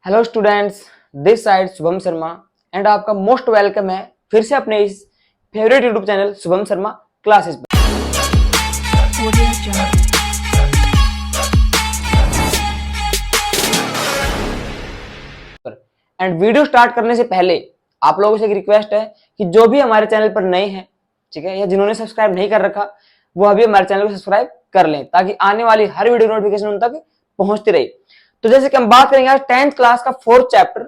Hello students, this side Shubham Sharma and आपका most welcome है फिर से अपने इस favourite YouTube channel Shubham Sharma classes पर। एंड वीडियो स्टार्ट करने से पहले आप लोगों से एक रिक्वेस्ट है कि जो भी हमारे चैनल पर नए हैं, ठीक है, या जिन्होंने सब्सक्राइब नहीं कर रखा वो अभी हमारे चैनल को सब्सक्राइब कर लें ताकि आने वाली हर वीडियो नोटिफिकेशन उन तक पहुंचती रहे। तो जैसे कि हम बात करेंगे आज 10th क्लास का 4th चैप्टर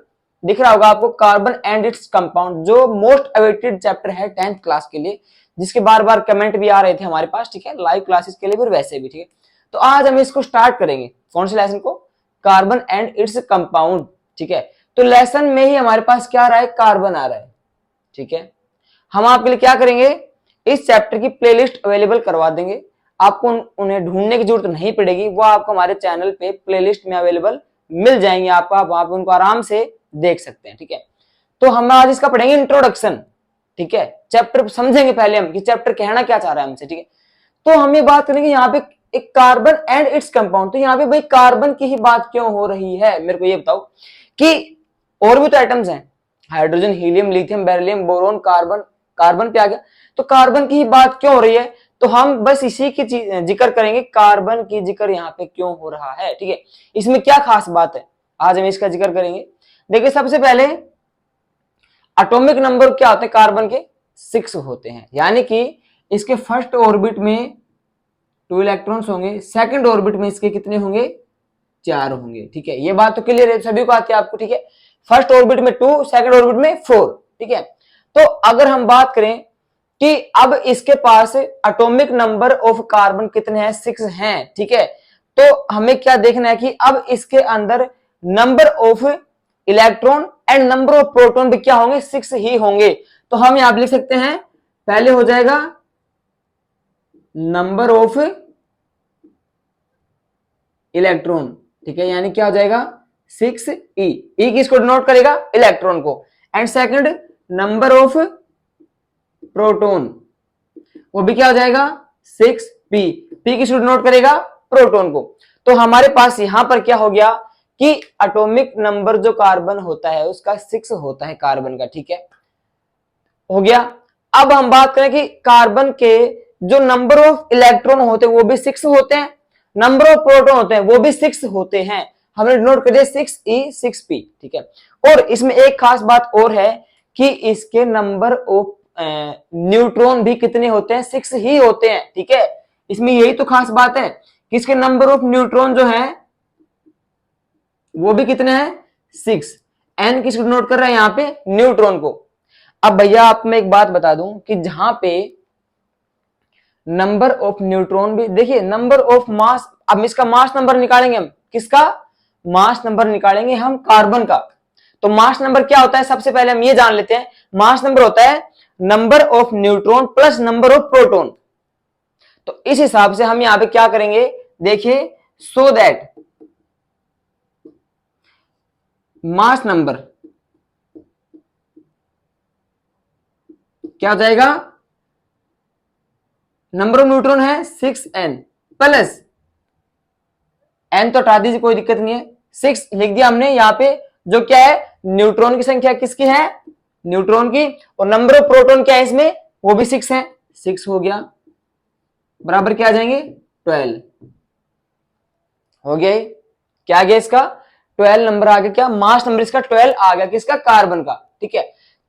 दिख रहा होगा आपको, कार्बन एंड इट्स कंपाउंड, जो मोस्ट अवेटेड चैप्टर है 10th क्लास के लिए, जिसके बार बार कमेंट भी आ रहे थे हमारे पास, ठीक है, लाइव क्लासेस के लिए भी और वैसे भी, ठीक है। तो आज हम इसको स्टार्ट करेंगे, कौन से लेसन को, कार्बन एंड इट्स कंपाउंड, ठीक है। तो लेसन में ही हमारे पास क्या आ रहा है, कार्बन आ रहा है, ठीक है। हम आपके लिए क्या करेंगे, इस चैप्टर की प्लेलिस्ट अवेलेबल करवा देंगे, आपको उन्हें ढूंढने की जरूरत नहीं पड़ेगी, वो आपको हमारे चैनल पे प्लेलिस्ट में अवेलेबल मिल जाएंगे, आपको आप वहां पे उनको आराम से देख सकते हैं, ठीक है। तो हम आज इसका पढ़ेंगे इंट्रोडक्शन, ठीक है। चैप्टर समझेंगे पहले हम कि चैप्टर कहना क्या चाह रहा है हमसे, ठीक है। तो हम ये बात करेंगे यहाँ पे एक कार्बन एंड इट्स कंपाउंड, तो यहाँ पे भाई कार्बन की ही बात क्यों हो रही है, मेरे को ये बताओ कि और भी तो आइटम्स हैं, hydrogen, helium, lithium, beryllium, boron, carbon, carbon पे आ गया, तो कार्बन की ही बात क्यों हो रही है। तो हम बस इसी की जिक्र करेंगे, कार्बन की जिक्र यहाँ पे क्यों हो रहा है, ठीक है, इसमें क्या खास बात है, आज हम इसका जिक्र करेंगे। देखिए सबसे पहले एटॉमिक नंबर क्या होते हैं कार्बन के, 6 होते हैं, यानी कि इसके फर्स्ट ऑर्बिट में 2 इलेक्ट्रॉन्स होंगे, सेकंड ऑर्बिट में इसके कितने होंगे, 4 होंगे, ठीक है। ये बात तो क्लियर है, सभी को आती है आपको, ठीक है। फर्स्ट ऑर्बिट में 2, सेकंड ऑर्बिट में 4, ठीक है। तो अगर हम बात करें कि अब इसके पास एटॉमिक नंबर ऑफ कार्बन कितने हैं, 6 हैं, ठीक है। तो हमें क्या देखना है कि अब इसके अंदर number of electron and number of proton भी क्या होंगे, 6 ही होंगे। तो हम यहां पर लिख सकते हैं, पहले हो जाएगा नंबर ऑफ इलेक्ट्रॉन, ठीक है, यानी क्या हो जाएगा 6e, ई किसको डिनोट करेगा, इलेक्ट्रॉन को, and second number of proton, वो भी क्या हो जाएगा 6p, p किसको डिनोट करेगा, प्रोटॉन को। तो हमारे पास यहां पर क्या हो गया कि एटॉमिक नंबर जो कार्बन होता है उसका 6 होता है कार्बन का, ठीक है, हो गया। अब हम बात करें कि कार्बन के जो नंबर ऑफ इलेक्ट्रॉन होते हैं वो भी 6 होते हैं, नंबर ऑफ प्रोटॉन होते हैं वो भी 6 होते हैं, हमने नोट कर दिया 6e 6p, ठीक है। और इसमें एक खास बात और है कि इसके नंबर ऑफ न्यूट्रॉन भी कितने होते हैं, 6 ही होते हैं, ठीक है। इसमें यही तो खास बात है कि इसके नंबर ऑफ न्यूट्रॉन जो है वो भी कितने हैं, 6, एन किसको नोट कर रहा है यहाँ पे, न्यूट्रॉन को। अब भैया आप मैं एक बात बता दूं कि जहां पे नंबर ऑफ न्यूट्रॉन भी, देखिए नंबर ऑफ मास, अब इसका मास नंबर निकालेंगे हम, किसका मास नंबर निकालेंगे हम, कार्बन का। तो मास नंबर क्या होता है, सबसे पहले हम ये जान लेते हैं, मास नंबर होता है number of neutron plus number of proton. तो इस हिसाब से हम यहां पे क्या करेंगे, देखिए, सो दैट मास नंबर क्या हो जाएगा, नंबर ऑफ न्यूट्रॉन है 6n प्लस n, तो हटा दीजिए कोई दिक्कत नहीं है, 6 लिख दिया हमने यहां पे, जो क्या है न्यूट्रॉन की संख्या किसकी है, न्यूट्रॉन की, और नंबर ऑफ प्रोटॉन क्या है इसमें, वो भी 6 है, 6 हो गया, बराबर क्या आ जाएंगे 12, हो गया, क्या आ गया इसका 12 नंबर आ गया, क्या मास नंबर इसका 12 आ गया, किसका, कार्बन का, ठीक है।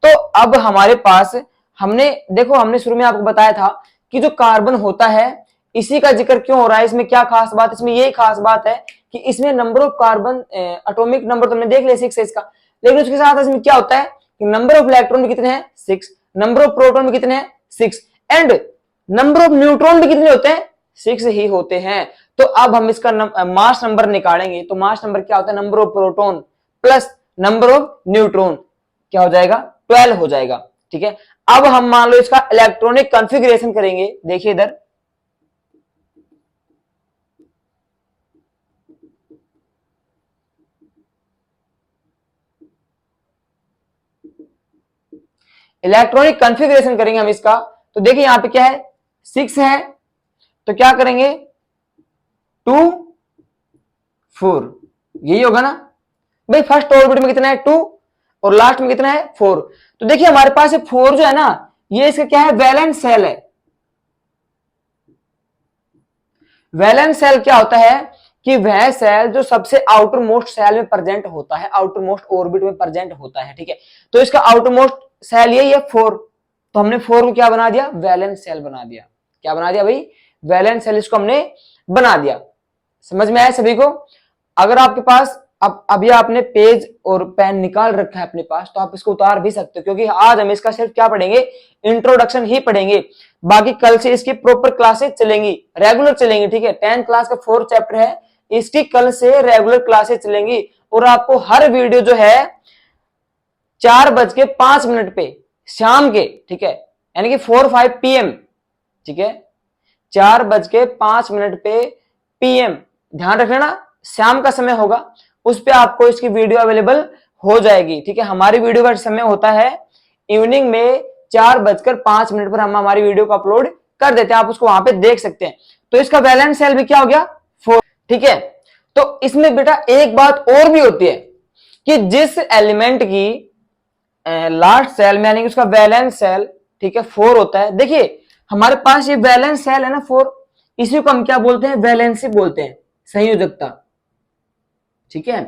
तो अब हमारे पास हमने देखो, हमने शुरू में आपको बताया था कि जो कार्बन होता है इसी का जिक्र क्यों हो रहा है, इसमें क्या खास बात, इसमें यही खास बात है कि इसमें number of carbon, atomic number तो हमने देख लिया 6 है इसका, लेकिन उसके साथ इसमें क्या होता है कि नंबर ऑफ इलेक्ट्रॉन भी कितने हैं 6, नंबर ऑफ प्रोटॉन भी कितने हैं 6, एंड नंबर ऑफ न्यूट्रॉन भी कितने होते हैं 6 ही होते हैं। तो अब हम इसका मास नंबर निकालेंगे, तो मास नंबर क्या होता है, number of proton plus number of neutron, क्या हो जाएगा 12 हो जाएगा, ठीक है। अब हम मान लो इसका इलेक्ट्रॉनिक कॉन्फ़िगरेशन करेंगे, देखिए इधर, इलेक्ट्रॉनिक कॉन्फ़िगरेशन करेंगे हम इसका। तो देखिए यहां पे क्या है, 6 है, तो क्या करेंगे 2 4, यही होगा ना, भाई फर्स्ट ऑर्बिट में कितना है 2 और लास्ट में कितना है 4। तो देखिए हमारे पास ये 4 जो है ना, ये इसका क्या है, वैलेंस सेल है। वैलेंस सेल क्या होता है कि वह सेल जो सबसे आउटर मोस्ट सेल में प्रेजेंट होता है, आउटर मोस्ट ऑर्बिट में प्रेजेंट होता है, ठीक है। तो इसका आउटर मोस्ट सेल ये 4, तो हमने 4 को क्या बना दिया, वैलेंस सेल बना दिया। क्या बना दिया भाई, वैलेंस सेल इसको हमने बना दिया। समझ में आया सभी को। अगर आपके पास अब अभी आपने पेज और पेन निकाल रखा है अपने पास, तो आप इसको उतार भी सकते हो, क्योंकि आज हम इसका सिर्फ क्या पढ़ेंगे, इंट्रोडक्शन ही पढ़ेंगे। बाकी कल से इसकी प्रॉपर क्लासेस चलेंगी, रेगुलर चलेंगी, ठीक है। 10th क्लास का 4th चैप्टर है, इसकी कल से रेगुलर क्लासेस चलेंगी। और आपको हर वीडियो जो है 4:05 पे शाम के, ठीक है, यानी कि 4-5 PM, ठीक है, 4:05 पे PM, ध्यान रखना ना, शाम का समय होगा, उस पे आपको इसकी वीडियो अवेलेबल हो जाएगी, ठीक है। हमारी वीडियो का समय होता है इवनिंग में 4:05 पर हम हमारी वीडियो को अपलोड कर देते हैं, आप उसको वहां पे देख सकते हैं। तो इसका वैलेंस सेल भी क्या हो गया 4, ठीक है। तो इसमें बेटा एक बात और भी होती है कि जिस एलिमेंट की लास्ट सेल में, यानी कि उसका वैलेंस सेल, ठीक है, 4 होता है। देखिए हमारे पास ये वैलेंस सेल है ना 4, इसी को हम क्या बोलते हैं, वैलेंसी बोलते हैं, संयोजकता, ठीक है।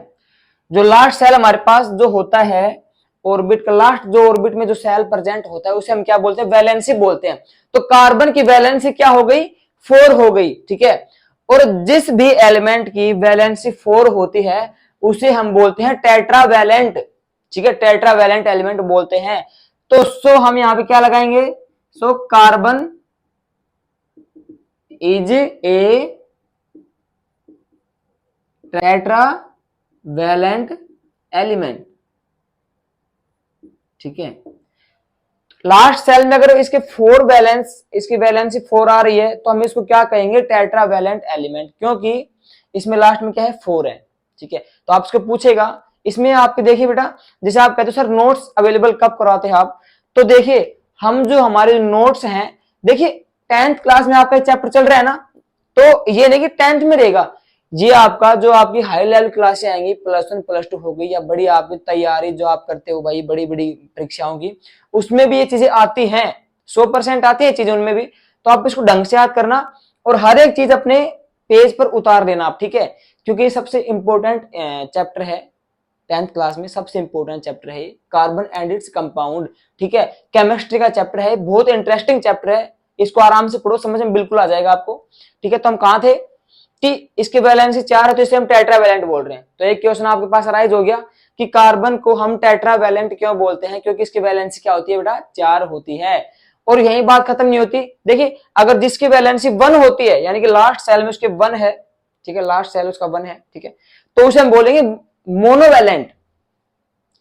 जो लास्ट सेल हमारे पास जो होता है ऑर्बिट का, लास्ट जो ऑर्बिट में जो सेल प्रेजेंट होता है उसे हम क्या बोलते हैं, वैलेंसी बोलते हैं। तो कार्बन की वैलेंसी क्या हो गई, 4 हो गई, ठीक है। और जिस भी एलिमेंट की वैलेंसी 4 होती है उसे हम बोलते हैं टेट्रावैलेंट, ठीक है, टेट्रावैलेंट एलिमेंट बोलते हैं। तो सो हम यहां पे क्या लगाएंगे, so carbon is a tetravalent element, ठीक है। लास्ट सेल में अगर इसके 4 वैलेंस, इसकी वैलेंसी 4 आ रही है, तो हम इसको क्या कहेंगे, टेट्रावैलेंट एलिमेंट, क्योंकि इसमें लास्ट में क्या है 4 है, ठीक है। तो आप इसको पूछेगा, इसमें आपके देखिए बेटा, जैसे आप कहते हो सर नोट्स अवेलेबल कब करवाते हैं आप, तो देखिए हम जो हमारे नोट्स हैं, देखिए 10th क्लास में आपका चैप्टर चल रहा है ना, तो ये नहीं कि 10th में रहेगा, ये आपका जो आपकी हाई लेवल क्लासें आएंगी, +1 +2 हो गई, या बड़ी आपकी तैयारी जो आप करते हो भाई बड़ी बड़ी परीक्षाओं की, उसमें भी ये चीजें आती हैं, 100% आती है चीजें उनमें भी। तो आप इसको ढंग से याद करना और हर एक चीज अपने पेज पर उतार देना आप, ठीक है, क्योंकि ये सबसे इंपॉर्टेंट चैप्टर है 10th क्लास में, सबसे इंपॉर्टेंट चैप्टर है कार्बन एंड इट्स कंपाउंड, ठीक है। केमिस्ट्री का चैप्टर है, बहुत इंटरेस्टिंग चैप्टर है, इसको आराम से पढ़ो, समझ में बिल्कुल आ जाएगा आपको, ठीक है। तो हम कहां थे कि इसके वैलेंसी 4 है, तो इसे हम टेट्रावैलेंट बोल रहे हैं। तो एक क्वेश्चन आपके पास अराइज हो गया कि कार्बन को हम टेट्रावैलेंट क्यों बोलते हैं, क्योंकि इसकी वैलेंसी क्या होती है बेटा, 4 होती है। और यही बात खत्म नहीं होती, देखिए अगर जिसकी वैलेंसी 1 होती है, यानी कि लास्ट सेल में उसके 1 है, ठीक है, लास्ट सेल उसका 1 है, ठीक है, तो उसे हम बोलेंगे मोनोवैलेंट।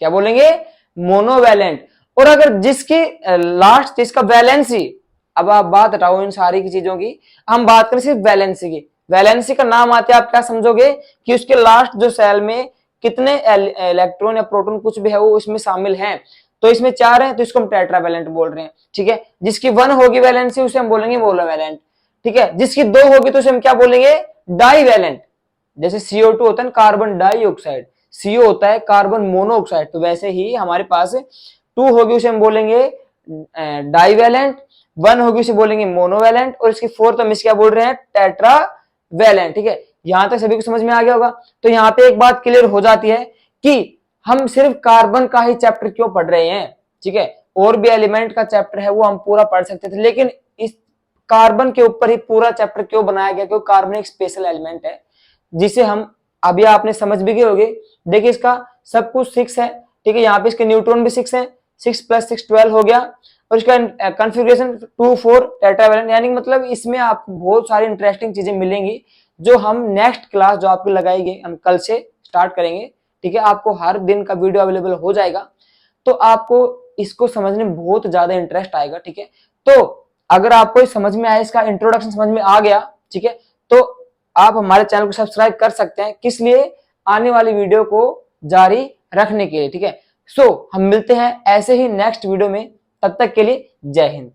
क्या बोलेंगे, मोनोवैलेंट। और अगर जिसकी लास्ट, जिसका वैलेंसी, अब आप बात हटाओ इन सारी की चीजों की, हम बात करें सिर्फ वैलेंसी की। वैलेंसी का नाम आते आप क्या समझोगे कि उसके लास्ट जो सेल में कितने इलेक्ट्रॉन या प्रोटॉन कुछ भी है वो इसमें शामिल हैं। तो इसमें 4 है, तो इसको हम टेट्रावैलेंट बोल रहे हैं, ठीक है। जिसकी 1 होगी वैलेंसी उसे हम बोलेंगे मोनोवैलेंट, ठीक है। जिसकी 2 होगी तो उसे हम क्या बोलेंगे, डाईवैलेंट। जैसे CO2 होता है कार्बन डाइऑक्साइड, CO होता है कार्बन मोनोऑक्साइड, तो वैसे ही हमारे पास 2 होगी उसे हम बोलेंगे डाईवैलेंट, 1 होगी उसे बोलेंगे मोनोवैलेंट, और इसकी 4th हम इसे क्या बोल रहे हैं, टेट्रावैलेंट, ठीक है। यहां तक सभी को समझ में आ गया होगा। तो यहाँ पे एक बात क्लियर हो जाती है कि हम सिर्फ कार्बन का ही चैप्टर क्यों पढ़ रहे हैं, ठीक है। और भी एलिमेंट का चैप्टर है वो हम पूरा पढ़ सकते थे, लेकिन इस कार्बन के ऊपर ही पूरा चैप्टर क्यों बनाया गया, क्योंकि कार्बन एक स्पेशल एलिमेंट है जिसे हम, अभी आपने समझ भी गए होंगे। देखिए इसका सब कुछ 6 है, ठीक है, यहाँ पे इसके न्यूट्रॉन भी 6 है, 6 + 6 12 हो गया, और इसका कॉन्फ़िगरेशन 2-4 टेट्रावैलेंट, यानी मतलब इसमें आपको बहुत सारी इंटरेस्टिंग चीजें मिलेंगी जो हम नेक्स्ट क्लास जो आपकी लगाएंगे, हम कल से स्टार्ट करेंगे, ठीक है। आपको हर दिन का वीडियो अवेलेबल हो जाएगा, तो आपको इसको समझने में बहुत ज्यादा इंटरेस्ट आएगा, ठीक है। तो अगर आपको समझ में आया, इसका इंट्रोडक्शन समझ में आ गया, ठीक है, तो आप हमारे चैनल को सब्सक्राइब कर सकते हैं, किस लिए, आने वाली वीडियो को जारी रखने के लिए, ठीक है। सो हम मिलते हैं ऐसे ही नेक्स्ट वीडियो में, तब तक के लिए जय हिंद।